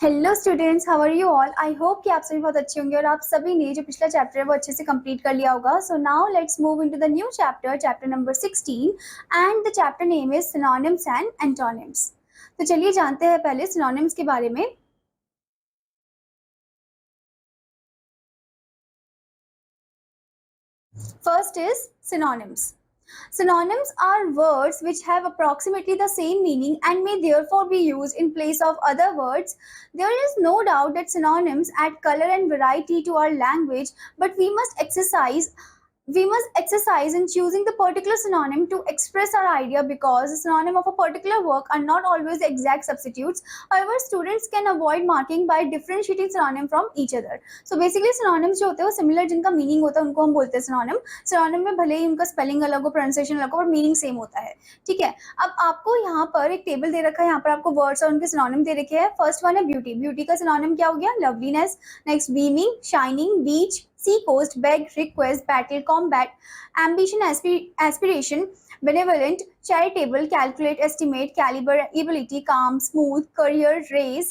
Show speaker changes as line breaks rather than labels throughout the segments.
Hello students, how are you all. I hope कि आप सभी बहुत अच्छे होंगे और आप सभी ने जो पिछला चैप्टर है वो अच्छे से कंप्लीट कर लिया होगा। So now let's move into the new chapter, chapter number 16, and the chapter name is synonyms and antonyms. तो चलिए जानते हैं पहले सिनोनिम्स के बारे में। First is synonyms. Synonyms are words which have approximately the same meaning and may therefore be used in place of other words. There is no doubt that synonyms add color and variety to our language, but we must exercise in choosing the particular synonym to express our idea, because the synonym of a particular work are not always exact substitutes. However, students can avoid marking by differentiating synonym from each other. So basically synonyms जो होते हैं वो similar जिनका meaning होता है उनको हम बोलते हैं synonym. सिनोनिम में भले ही उनका स्पेलिंग अलग हो, प्रोनाउंसिएशन अलग हो, और मीनिंग सेम होता है। ठीक है, अब आपको यहाँ पर एक टेबल दे रखा है, यहाँ पर आपको वर्ड्स और उनके सिनोनिम दे रखे हैं। फर्स्ट वन है ब्यूटी। ब्यूटी का सिनोनिम क्या हो गया? Loveliness. Next beaming, shining, beach, sea coast, beg, request, battle, combat, ambition, aspiration, benevolent, charitable, calculate, estimate, caliber, ability, calm, smooth, career, raise,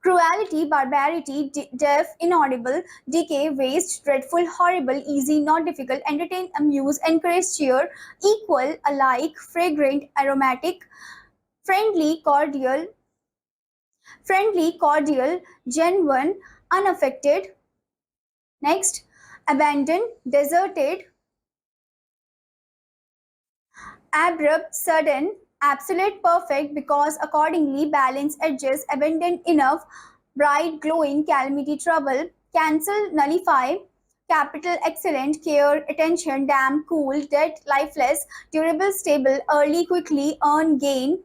cruelty, barbarity, deaf, inaudible, decay, waste, dreadful, horrible, easy, not difficult, entertain, amuse, encourage, cheer, equal, alike, fragrant, aromatic, friendly, cordial, genuine, unaffected. Next, abandoned, deserted, abrupt, sudden, absolute, perfect, because accordingly, balance, adjust, abundant, enough, bright, glowing, calamity, trouble, cancel, nullify, capital, excellent, care, attention, damn, cool, dead, lifeless, durable, stable, early, quickly, earn, gain,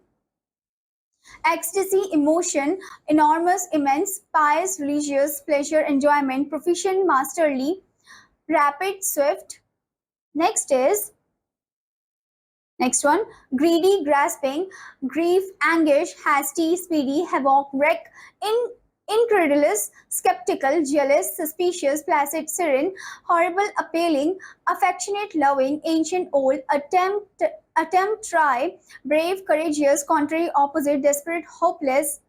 ecstasy, emotion, enormous, immense, pious, religious, pleasure, enjoyment, proficient, masterly, rapid, swift. Next one, greedy, grasping, grief, anguish, hasty, speedy, havoc, wreck, incredulous, skeptical, jealous, suspicious, placid, serene, horrible, appalling, affectionate, loving, ancient, old, attempt, try, brave, courageous, contrary, opposite, desperate, hopeless,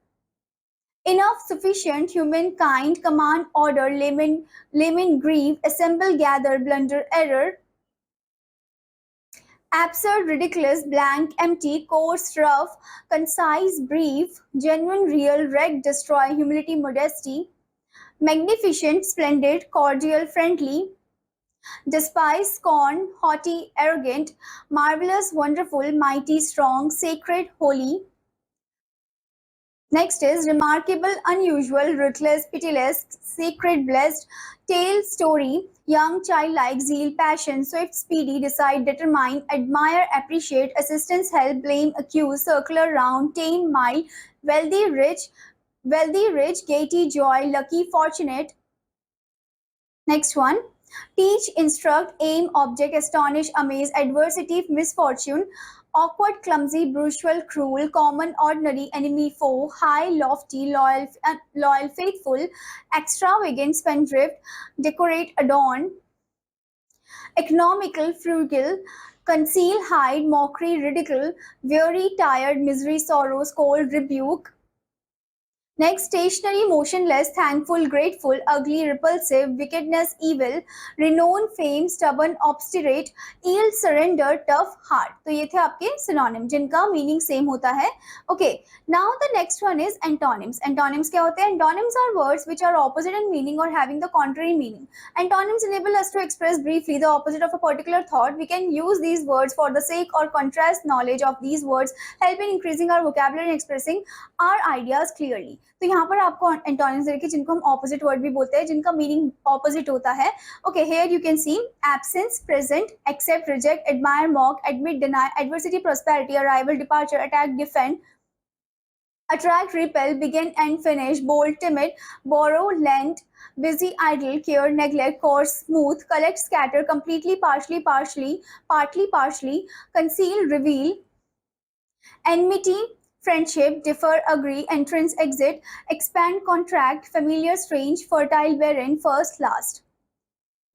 enough, sufficient, humankind, command, order, layman, grieve, assemble, gather, blunder, error, absurd, ridiculous, blank, empty, coarse, rough, concise, brief, genuine, real, wreck, destroy, humility, modesty, magnificent, splendid, cordial, friendly, despise, scorn, haughty, arrogant, marvelous, wonderful, mighty, strong, sacred, holy. Next is remarkable, unusual, ruthless, pitiless, sacred, blessed, tale, story, young, childlike, zeal, passion, swift, speedy, decide, determine, admire, appreciate, assistance, help, blame, accuse, circular, round, tame, mild, wealthy, rich, gaiety, joy, lucky, fortunate. Next one, teach, instruct, aim, object, astonish, amaze, adversity, misfortune, awkward, clumsy, brutal, cruel, common, ordinary, enemy, foe, high, lofty, loyal, faithful, extravagant, spendthrift, decorate, adorn, economical, frugal, conceal, hide, mockery, ridicule, weary, tired, misery, sorrow, scold, rebuke. Next, stationary, motionless, thankful, grateful, ugly, repulsive, wickedness, evil, renown, fame, stubborn, obstinate, yield, surrender, tough, hard. तो ये थे आपके synonym जिनका meaning same होता है. Okay, now the next one is antonyms. Antonyms क्या होते हैं? Antonyms are words which are opposite in meaning or having the contrary meaning. Antonyms enable us to express briefly the opposite of a particular thought. We can use these words for the sake or contrast knowledge of these words, help in increasing our vocabulary and expressing our ideas clearly. तो यहाँ पर आपको antonyms देखिए जिनको हम opposite word भी बोलते हैं, जिनका मीनिंग ऑपोजिट होता है. Okay, here you can see absence, present, accept, reject, admire, mock, admit, deny, adversity, prosperity, arrival, departure, attack, defend, attract, repel, begin and finish, bold, timid, borrow, lend, busy, idle, care, neglect, coarse, smooth, collect, scatter, completely, partially, partly, partially, conceal, reveal, enmity, friendship, differ, agree, entrance, exit, expand, contract, familiar, strange, fertile, barren, first, last.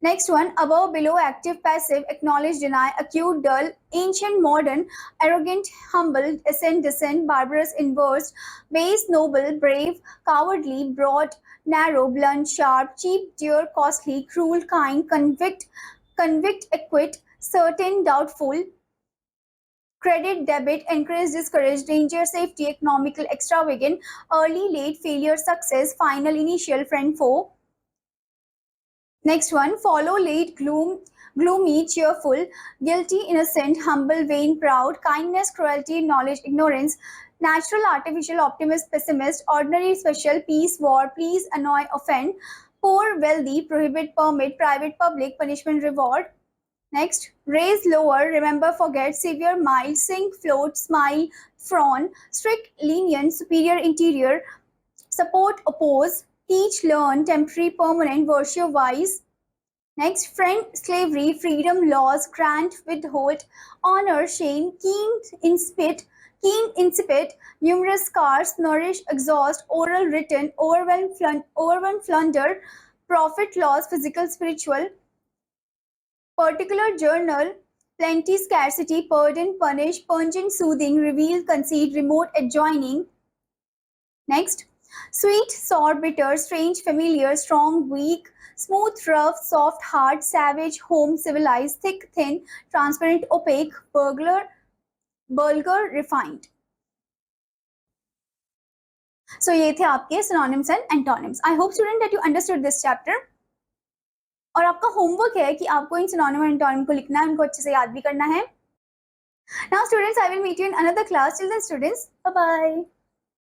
Next one, above, below, active, passive, acknowledge, deny, acute, dull, ancient, modern, arrogant, humble, ascent, descent, barbarous, inverse, base, noble, brave, cowardly, broad, narrow, blunt, sharp, cheap, dear, costly, cruel, kind, convict, acquit, certain, doubtful, credit, debit, encourage, discourage, danger, safety, economical, extravagant, early, late, failure, success, final, initial, friend, foe. Next one, follow, late, gloomy, cheerful, guilty, innocent, humble, vain, proud, kindness, cruelty, knowledge, ignorance, natural, artificial, optimist, pessimist, ordinary, special, peace, war, please, annoy, offend, poor, wealthy, prohibit, permit, private, public, punishment, reward. Next, raise, lower, remember, forget, severe, mild, sink, float, smile, frown, strict, lenient, superior, interior, support, oppose, teach, learn, temporary, permanent, virtue, wise. Next, friend, slavery, freedom, laws, grant, withhold, honor, shame, insipid, numerous scars, nourish, exhaust, oral, written, overwhelm, plunder, profit, loss, physical, spiritual, particular, journal, plenty, scarcity, pardon, punish, pungent, soothing, reveal, concede, remote, adjoining. Next, sweet, sour, bitter, strange, familiar, strong, weak, smooth, rough, soft, hard, savage, home, civilized, thick, thin, transparent, opaque, bulgar, refined. So ये थे आपके synonyms and antonyms. I hope student that you understood this chapter. और आपका homework है कि आपको इन synonym और antonym को लिखना है, उनको अच्छे से याद भी करना है. Now students, I will meet you in another class. Till then students, bye bye.